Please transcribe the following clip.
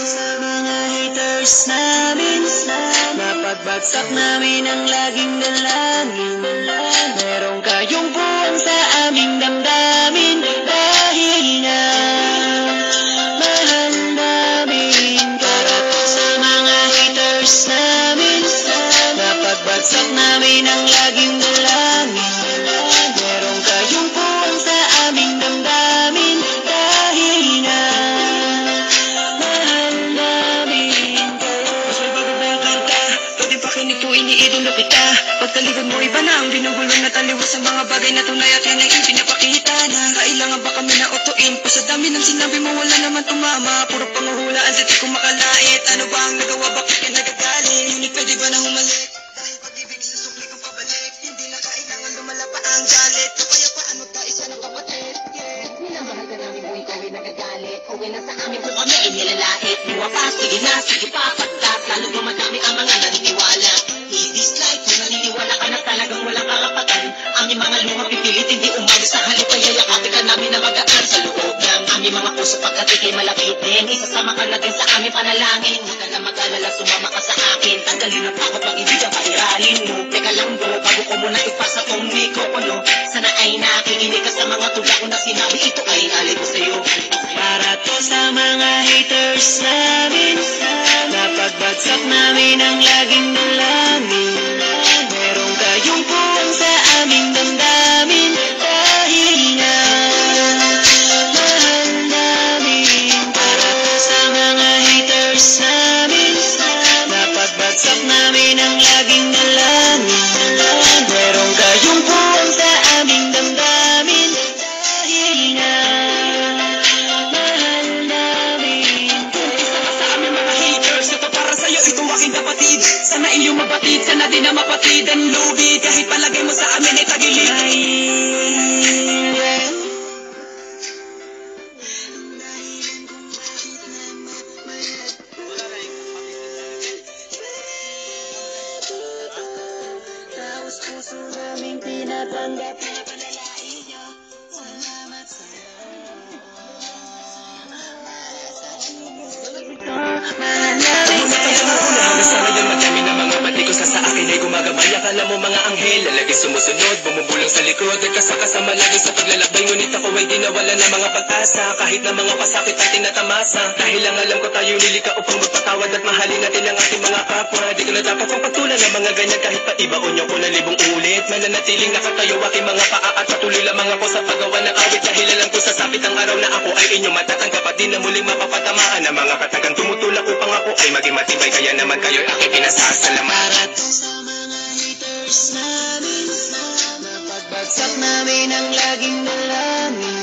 Sa mga haters namin, napagbagsak namin ang laging dalangin. Meron kayong buwang sa aming damdamin, dahil nga mahal namin kayo. Sa mga haters namin, napagbagsak namin ang laging dalangin. Meron kayong buwang sa aming damdamin, dahil nga mahal namin kayo. Mas may bago na yung kanta, pwede pakinig po, iniidolo kita. Pagtalikod mo, iba na ang binubulong na taliwas sa mga bagay na tunay at yan ay ipinapakita na. Kailangan ba kami na utuin? Pa sa dami ng sinabi mo, wala naman tumama. Puro panguhulaan sa di ko makalait. Ano ba ang nagawa, bakit ka nagagalit? Ngunit pwede ba na humalik? Dahil pag-ibig sa sukli ko pabalik, hindi na kailangan lumala pa ang galit. Kaya paano tayo isa ng kapatid? Minamahal ka namin kung ikaw ay nagagalit. Uwi na sa amin kung kami ay nilalait. Luwa pa, sige na, sige pa, pagkat. Lalo ba madami ang mga naniniwala. I-dislike kung naniniwala ka na talagang walang karapatan. Aming mga luma pipilit, hindi umalis sa halip. Kaya yakapin ka namin na magaan sa loob ng aming mga puso pagkat ikay malapit din. Isasama ka na din sa aming panalangin. Huwag ka na mag-alala, sumama ka sa akin. Tanggalin ang takot, mag-ibig ang pairalin mo. Teka lang bro, bago ko muna ipasa tong mikropono. Sana ay nakikinig ka sa mga tula ko na sinabi. Ito ay alay ko sa'yo. Para to sa mga haters namin, napagbagsak namin ang laging dalangin. Meron kayong buwang sa aming damdamin, dahil nga mahal namin. Para to sa mga haters namin, napagbagsak namin ang laging dalangin. Meron kayong buwang sa aming damdamin, dahil nga mahal namin. Isa ka sa aming mga haters, ito para sa'yo, itong aking kapatid. Sana iyong mabatid, sana din na mapatid ang lubid. Kahit palagay mo sa amin ay tagilid. Taos puso naming tinatanggap na panalangin niyo. Salamat sa mahal namin kayo. Hanggang sa ngayon madami na mga bati ko sa akin ay gumagabay. Akala mo mga anghel, lalagi sumusunod, bumubulong sa likod. Nagkasakasama lagi sa paglalakbay, ngunit ako ay di nawala ng mga pag-asa. Kahit na mga pasakit ay tinatamasa. Dahil lang alam ko tayo nilika upang magpatawad at mahalin natin ang ating mga kapwa. Di ko na dapat kong pagtulan ng mga ganyan kahit pa ibaon niyo ko na libong ulit. Mananatiling nakatayo aking mga paa at patuloy lamang ako sa paggawa ng awit. Dahil alam ko sasapit ang araw na ako ay inyong matatanggap at di na muling mapapatamaan ng mga katagang tumutulak upang ako ay maging matibay. Kaya naman kayo'y aking pinasasalamat. Para to sa mga haters namin, napagbagsak namin ang laging dalangin.